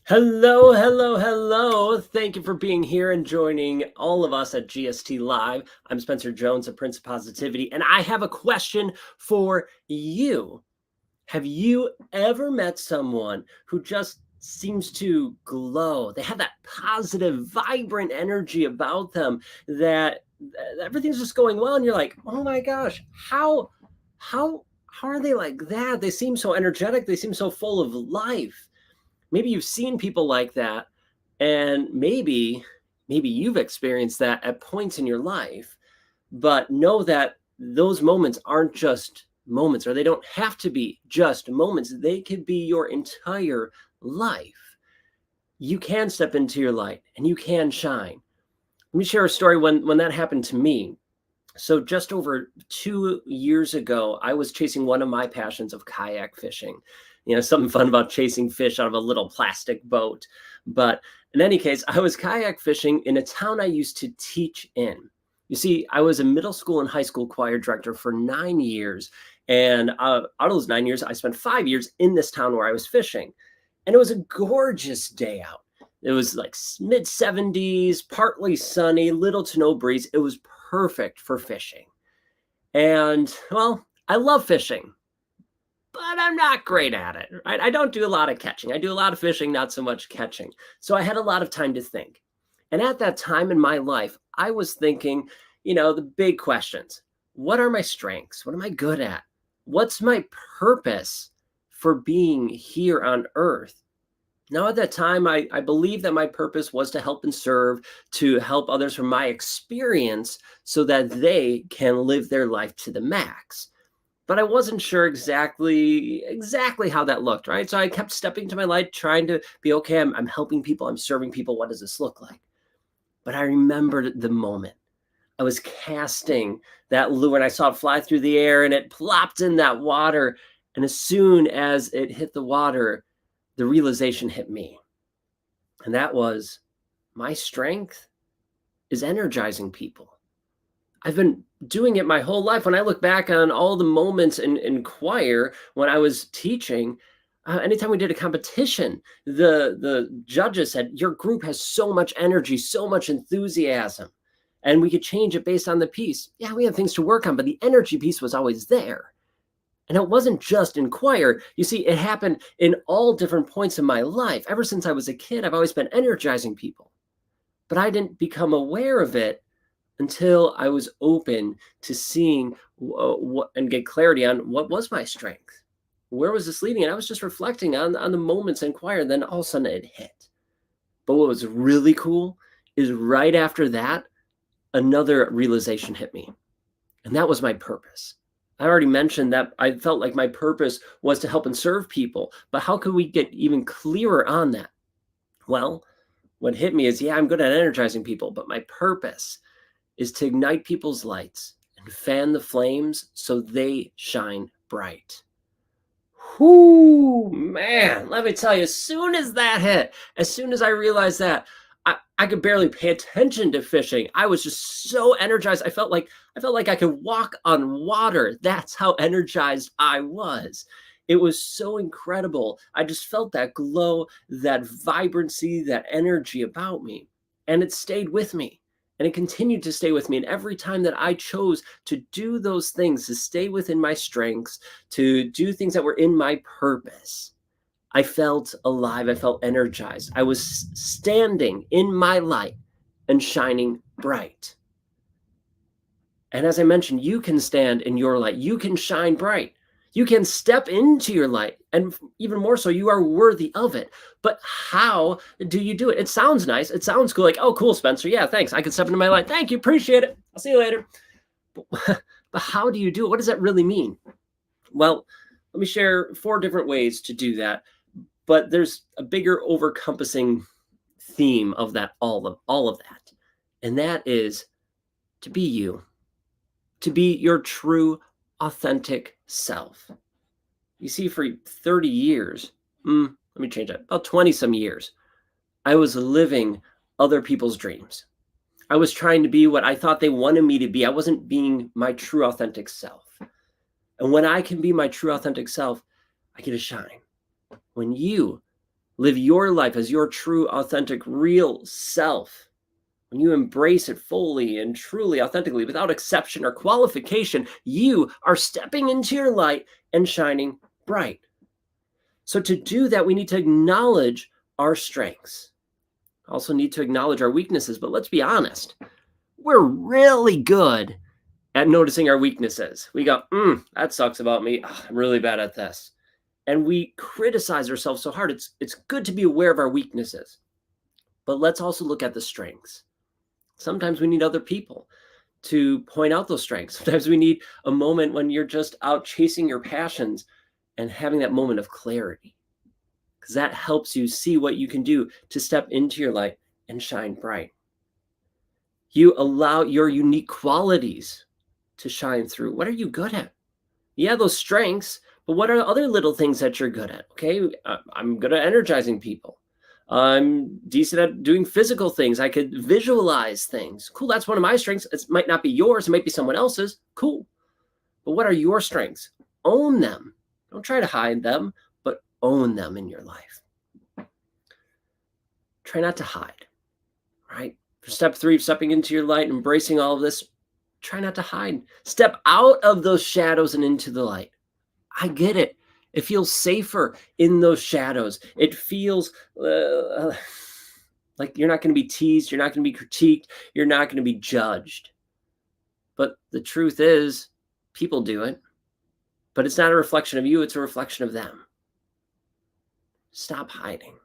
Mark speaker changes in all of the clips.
Speaker 1: Hello, hello, hello. Thank you for being here and joining all of us at GST Live. I'm Spencer Jones, a Prince of Positivity, and I have a question for you. Have you ever met someone who just seems to glow? They have that positive, vibrant energy about them that everything's just going well, and you're like, "Oh my gosh, how are they like that? They seem so energetic. They seem so full of life." Maybe you've seen people like that, and maybe you've experienced that at points in your life, but know that those moments aren't just moments, or they don't have to be just moments. They could be your entire life. You can step into your light and you can shine. Let me share a story when that happened to me. So just over 2 years ago, I was chasing one of my passions of kayak fishing. Something fun about chasing fish out of a little plastic boat. But in any case, I was kayak fishing in a town I used to teach in. You see, I was a middle school and high school choir director for 9 years. And out of those 9 years, I spent 5 years in this town where I was fishing. And it was a gorgeous day out. It was like mid 70s, partly sunny, little to no breeze. It was perfect for fishing. And well, I love fishing, but I'm not great at it, right? I don't do a lot of catching. I do a lot of fishing, not so much catching. So I had a lot of time to think. And at that time in my life, I was thinking, the big questions. What are my strengths? What am I good at? What's my purpose for being here on earth? Now, at that time, I believe that my purpose was to help and serve, to help others from my experience so that they can live their life to the max. But I wasn't sure exactly how that looked, right? So I kept stepping to my light, trying to be okay. I'm helping people. I'm serving people. What does this look like? But I remembered the moment. I was casting that lure and I saw it fly through the air and it plopped in that water. And as soon as it hit the water, the realization hit me. And that was my strength is energizing people. I've been doing it my whole life. When I look back on all the moments in choir when I was teaching, anytime we did a competition, the judges said, "Your group has so much energy, so much enthusiasm, and we could change it based on the piece." Yeah, we had things to work on, but the energy piece was always there. And it wasn't just in choir. You see, it happened in all different points in my life. Ever since I was a kid, I've always been energizing people. But I didn't become aware of it until I was open to seeing what and get clarity on what was my strength. Where was this leading? And I was just reflecting on the moments in choir. And then all of a sudden it hit. But what was really cool is right after that, another realization hit me. And that was my purpose. I already mentioned that I felt like my purpose was to help and serve people, but how could we get even clearer on that? Well, what hit me is, yeah, I'm good at energizing people, but my purpose is to ignite people's lights and fan the flames so they shine bright. Whoo, man, let me tell you, as soon as that hit, as soon as I realized that, I could barely pay attention to fishing. I was just so energized. I felt like I could walk on water. That's how energized I was. It was so incredible. I just felt that glow, that vibrancy, that energy about me. And it stayed with me. And it continued to stay with me. And every time that I chose to do those things, to stay within my strengths, to do things that were in my purpose, I felt alive. I felt energized. I was standing in my light and shining bright. And as I mentioned, you can stand in your light. You can shine bright. You can step into your light. And even more so, you are worthy of it. But how do you do it? It sounds nice. It sounds cool. Like, oh, cool, Spencer. Yeah, thanks. I can step into my light. Thank you. Appreciate it. I'll see you later. But how do you do it? What does that really mean? Well, let me share 4 different ways to do that. But there's a bigger overcompassing theme of that, all of that. And that is to be you, to be your true, authentic self. You see, for 30 years, let me change that, about 20 some years, I was living other people's dreams. I was trying to be what I thought they wanted me to be. I wasn't being my true, authentic self. And when I can be my true, authentic self, I get to shine. When you Live your life as your true, authentic, real self. When you embrace it fully and truly, authentically, without exception or qualification, you are stepping into your light and shining bright. So to do that, we need to acknowledge our strengths. Also need to acknowledge our weaknesses, but let's be honest. We're really good at noticing our weaknesses. We go, that sucks about me. I'm really bad at this. And we criticize ourselves so hard. It's good to be aware of our weaknesses, but let's also look at the strengths. Sometimes we need other people to point out those strengths. Sometimes we need a moment when you're just out chasing your passions and having that moment of clarity, because that helps you see what you can do to step into your light and shine bright. You allow your unique qualities to shine through. What are you good at? Yeah, those strengths, but what are other little things that you're good at? Okay, I'm good at energizing people. I'm decent at doing physical things. I could visualize things. Cool, that's one of my strengths. It might not be yours. It might be someone else's. Cool. But what are your strengths? Own them. Don't try to hide them, but own them in your life. Try not to hide, right? For step 3, stepping into your light, embracing all of this, try not to hide. Step out of those shadows and into the light. I get it. It feels safer in those shadows. It feels like you're not going to be teased. You're not going to be critiqued. You're not going to be judged. But the truth is, people do it. But it's not a reflection of you. It's a reflection of them. Stop hiding.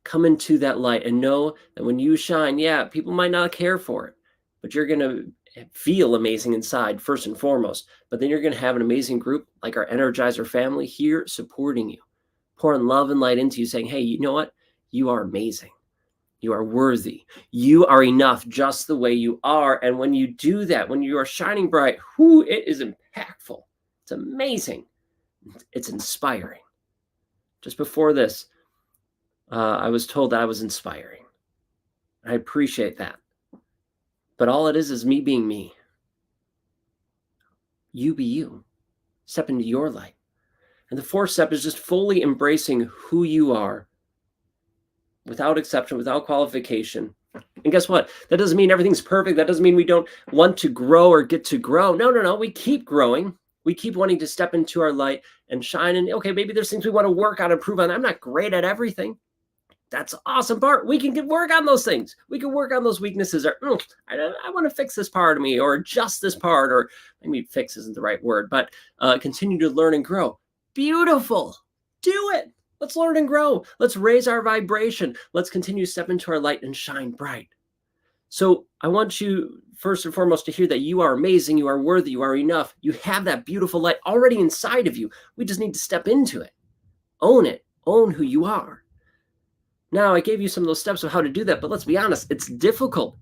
Speaker 1: Come into that light and know that when you shine, yeah, people might not care for it, but you're going to feel amazing inside first and foremost, but then you're going to have an amazing group like our Energizer family here supporting you, pouring love and light into you, saying, hey, you know what? You are amazing. You are worthy. You are enough just the way you are. And when you do that, when you are shining bright, it is impactful. It's amazing. It's inspiring. Just before this, I was told that I was inspiring. I appreciate that. But all it is me being me. You be you. Step into your light. And the 4th step is just fully embracing who you are without exception, without qualification. And guess what? That doesn't mean everything's perfect. That doesn't mean we don't want to grow or get to grow. No. We keep growing. We keep wanting to step into our light and shine. And okay, maybe there's things we want to work on, improve on. I'm not great at everything. That's the awesome part. We can work on those things. We can work on those weaknesses. Or I want to fix this part of me, or adjust this part, or maybe fix isn't the right word, but continue to learn and grow. Beautiful. Do it. Let's learn and grow. Let's raise our vibration. Let's continue to step into our light and shine bright. So I want you first and foremost to hear that you are amazing. You are worthy. You are enough. You have that beautiful light already inside of you. We just need to step into it. Own it. Own who you are. Now, I gave you some of those steps of how to do that, but let's be honest, it's difficult.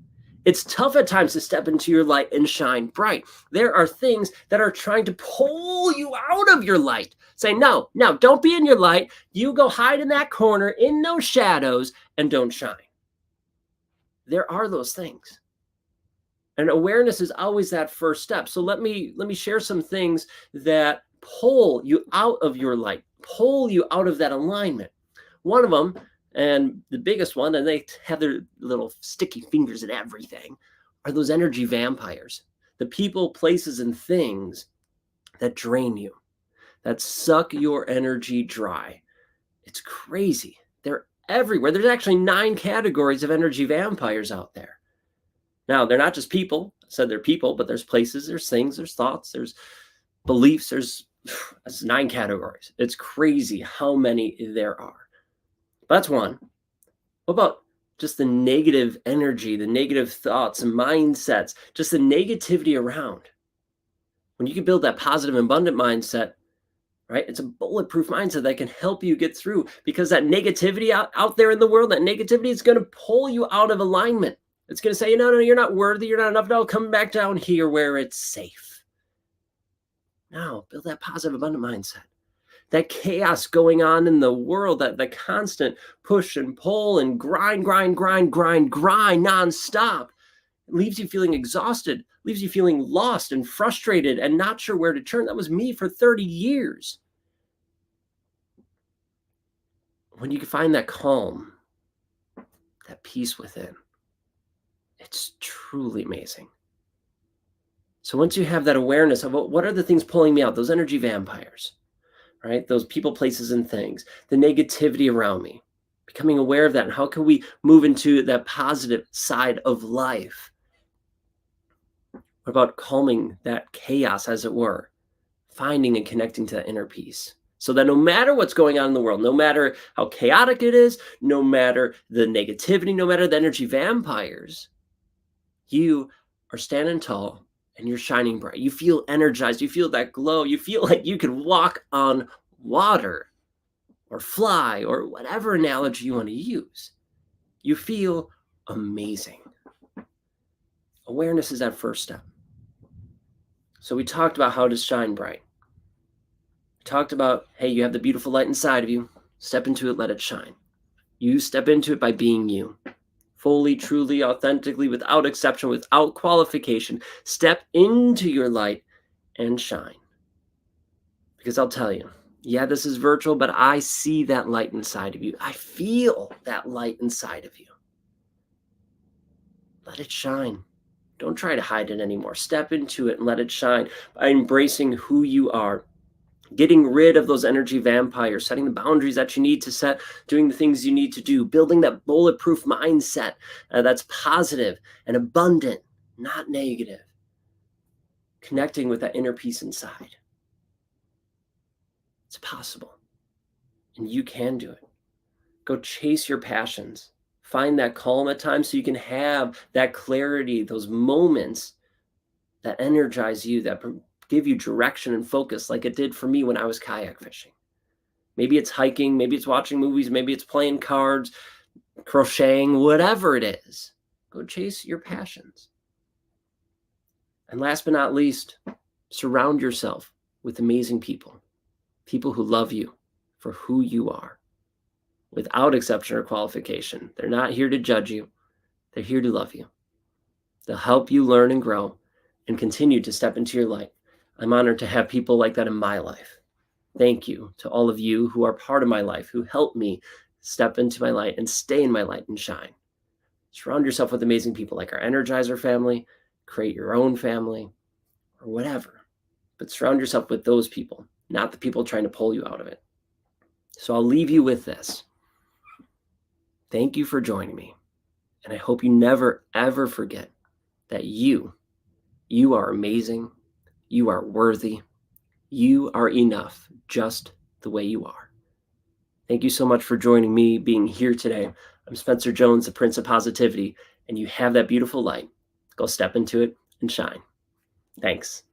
Speaker 1: It's tough at times to step into your light and shine bright. There are things that are trying to pull you out of your light. Say, no, don't be in your light. You go hide in that corner, in those shadows, and don't shine. There are those things. And awareness is always that first step. So let me share some things that pull you out of your light, pull you out of that alignment. One of them, and the biggest one, and they have their little sticky fingers at everything, are those energy vampires. The people, places, and things that drain you, that suck your energy dry. It's crazy. They're everywhere. There's actually 9 categories of energy vampires out there. Now, they're not just people. I said they're people, but there's places, there's things, there's thoughts, there's beliefs, there's 9 categories. It's crazy how many there are. That's one. What about just the negative energy, the negative thoughts and mindsets, just the negativity around? When you can build that positive, abundant mindset, right? It's a bulletproof mindset that can help you get through, because that negativity out there in the world, that negativity is going to pull you out of alignment. It's going to say, no, you're not worthy. You're not enough. No, come back down here where it's safe. Now, build that positive, abundant mindset. That chaos going on in the world, that the constant push and pull and grind nonstop, leaves you feeling exhausted, leaves you feeling lost and frustrated and not sure where to turn. That was me for 30 years. when you can find that calm, that peace within, it's truly amazing. So once you have that awareness of what are the things pulling me out, those energy vampires, right? Those people, places, and things, the negativity around me, becoming aware of that. And how can we move into that positive side of life? What about calming that chaos, as it were, finding and connecting to that inner peace? So that no matter what's going on in the world, no matter how chaotic it is, no matter the negativity, no matter the energy vampires, you are standing tall and you're shining bright. You feel energized. You feel that glow. You feel like you can walk on water or fly or whatever analogy you want to use. You feel amazing. Awareness is that first step. So we talked about how to shine bright. We talked about, hey, you have the beautiful light inside of you. Step into it, let it shine. You step into it by being you. Fully, truly, authentically, without exception, without qualification. Step into your light and shine. Because I'll tell you, yeah, this is virtual, but I see that light inside of you. I feel that light inside of you. Let it shine. Don't try to hide it anymore. Step into it and let it shine by embracing who you are. Getting rid of those energy vampires, setting the boundaries that you need to set, doing the things you need to do, building that bulletproof mindset that's positive and abundant, not negative. Connecting with that inner peace inside. It's possible. And you can do it. Go chase your passions. Find that calm at times so you can have that clarity, those moments that energize you, that give you direction and focus like it did for me when I was kayak fishing. Maybe it's hiking, maybe it's watching movies, maybe it's playing cards, crocheting, whatever it is. Go chase your passions. And last but not least, surround yourself with amazing people. People who love you for who you are, without exception or qualification. They're not here to judge you. They're here to love you. They'll help you learn and grow and continue to step into your light. I'm honored to have people like that in my life. Thank you to all of you who are part of my life, who help me step into my light and stay in my light and shine. Surround yourself with amazing people like our Energizer family, create your own family, or whatever. But surround yourself with those people, not the people trying to pull you out of it. So I'll leave you with this. Thank you for joining me. And I hope you never, ever forget that you are amazing. You are worthy. You are enough just the way you are. Thank you so much for joining me, being here today. I'm Spencer Jones, the Prince of Positivity, and you have that beautiful light. Go step into it and shine. Thanks.